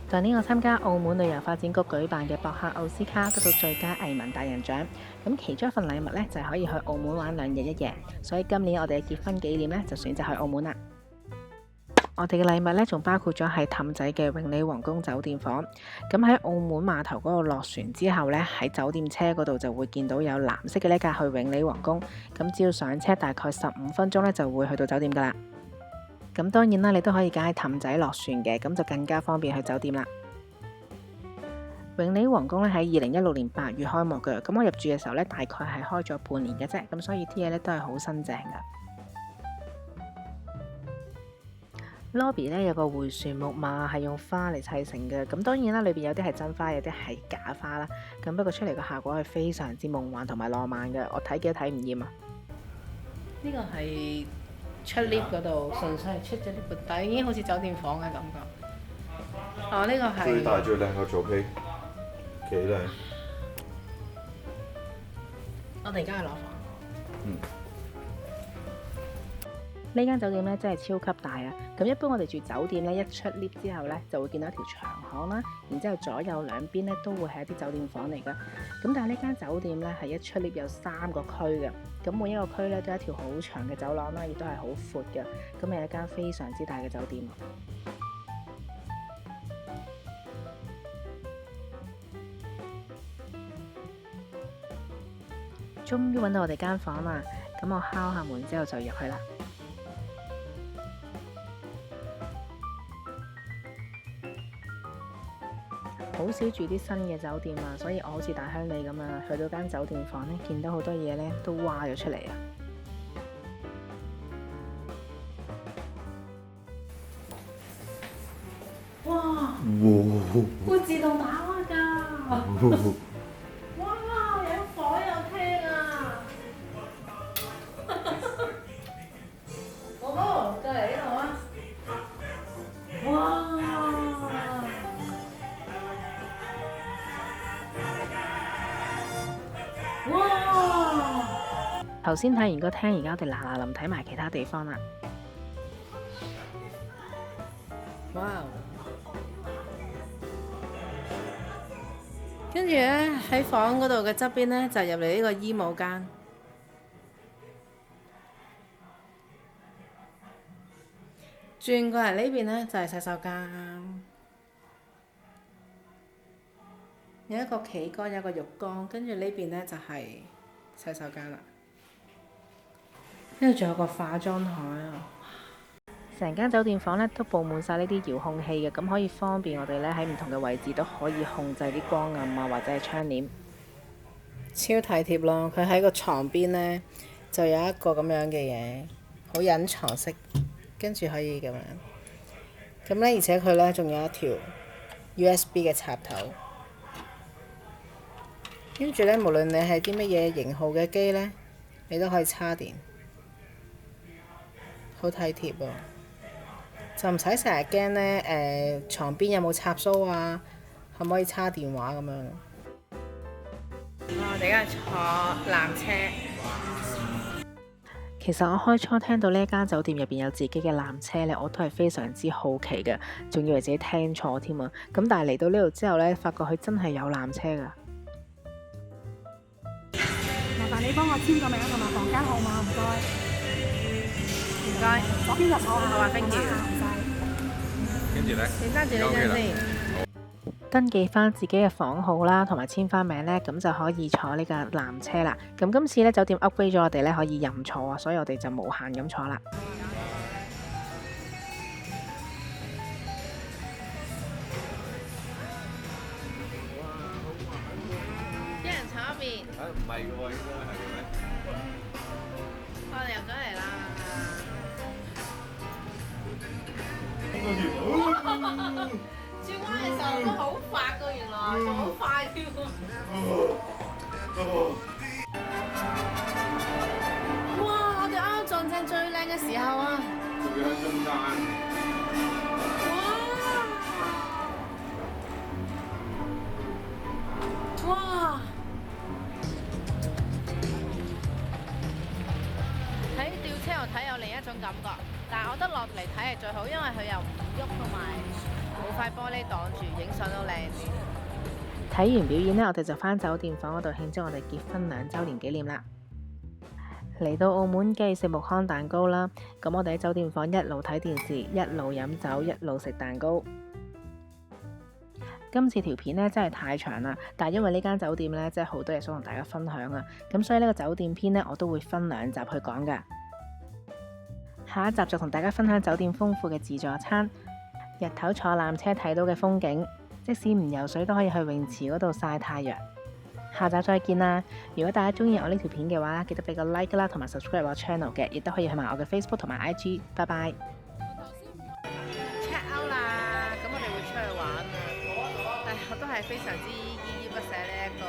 就呢個參加澳門旅遊發展局舉辦嘅博客奧斯卡得到最佳藝文大人獎，咁其中一份禮物呢，就係可以去澳門玩2日1夜，所以今年我哋嘅結婚紀念呢，就選擇去澳門啦。我哋嘅禮物呢，仲包括咗係氹仔嘅永利皇宮酒店房。咁喺澳門碼頭嗰度落船之後呢，喺酒店車嗰度就會見到有藍色嘅呢架去永利皇宮。咁只要上車大概15分鐘呢，就會去到酒店噶啦。咁當然啦，你都可以揀喺氹仔落船嘅，咁就更加方便去酒店啦。永利皇宮咧喺2016年8月開幕嘅，咁我入住嘅時候呢，大概係開咗半年嘅啫，咁所以啲嘢呢都係好新淨噶。lobby 咧有個迴旋木馬係用花嚟砌成嘅，咁當然啦，裏邊有啲係真花，有啲係假花啦。咁不過出嚟個效果係非常之夢幻同埋浪漫嘅，我睇幾都睇唔厭啊！呢個係出 lift 嗰度，純粹係出咗 lift，但係已經好似酒店房嘅感覺。哦，呢個係最大最靚個草皮，幾靚！我哋而家去攞房。嗯。呢間酒店咧真係超級大啊！咁一般我哋住酒店咧，一出 lift 之後咧，就會見到一條長巷啦，然之後左右兩邊咧都會係一啲酒店房嚟噶。咁但係呢間酒店咧係一出 lift 有3個區嘅，咁每一個區咧都有一條好長嘅走廊啦，亦都係好闊嘅。咁係一間非常之大嘅酒店。終於揾到我哋間房啦！咁我敲下門之後就入去啦。好少住啲新嘅酒店啊，所以我好似大鄉里咁啊，去到間酒店房咧，見到好多嘢咧都挖咗出嚟啊！哇！會自動打開㗎！哇！有房有廳啊！哥哥，過嚟呢度啊！哇！頭先睇完個廳，而家我哋嗱臨睇埋其他地方啦。哇！跟住咧喺房嗰度嘅側邊咧，就入嚟呢個衣帽間。轉過嚟呢邊咧就係洗手間，有一個企缸，有一個浴缸，跟住呢邊咧就係洗手間啦。跟住仲有個化妝台啊！成間酒店房咧都佈滿晒呢啲遙控器嘅，咁可以方便我哋咧喺唔同嘅位置都可以控制啲光暗啊，或者係窗簾。超體貼咯！佢喺個床邊咧就有一個咁樣嘅嘢，好隱藏式，跟住可以咁樣。咁咧，而且佢咧仲有一條 USB 嘅插頭，跟住咧無論你係啲乜嘢型號嘅機咧，你都可以叉電。好體貼喎，就唔使成日驚咧床邊有冇插蘇啊，可唔可以叉電話咁樣？我哋而家坐纜車。其實我開初聽到呢一間酒店入邊有自己嘅纜車咧，我都係非常之好奇嘅，仲以為自己聽錯添啊！咁但係嚟到呢度之後咧，發覺佢真係有纜車㗎。麻煩你幫我簽個名同埋房間號碼，唔該。唔該，嗰邊入口啊！我話 thank you。跟住咧，你揸住呢張先。登記翻自己嘅房號啦，同埋簽翻名呢，咁就可以坐呢架纜車啦。咁今次呢，酒店 upgrade 咗我哋呢，可以任坐啊，所以我哋就無限咁坐啦。一人坐一邊。唔係喎，應該係嘅咩？我哋入咗嚟啦。轉彎嘅時候都好快㗎，原來好快添喎！哇！我哋啱啱撞正最靚嘅時候啊！仲要喺中間。哇！喺吊車度睇有另一種感覺，但係我覺得落嚟睇係最好，因為佢又唔喐同埋好塊玻璃擋住，影相都靚啲。睇完表演呢，我哋就返酒店房嗰度慶祝我哋結婚2週年紀念啦。嚟到澳門梗係食木糠蛋糕啦，咁我哋喺酒店房一路睇電視，一路飲酒，一路食蛋糕。今次條片呢真係太長啦，但係因為呢間酒店呢真係好多嘢想同大家分享啊，咁所以呢個酒店篇呢我都會分2集去講㗎。下一集就同大家分享酒店豐富嘅自助餐，日頭坐纜車睇到嘅風景，即使唔游水都可以去泳池嗰度曬太陽。下集再見啦！如果大家中意我呢條片嘅話，記得俾個 like 啦，同埋 subscribe 我 channel 嘅，亦都可以去埋我嘅 Facebook 同埋 IG。拜拜。check out 啦，咁我哋會出去玩啊！唉，我都係非常之依依不捨呢一個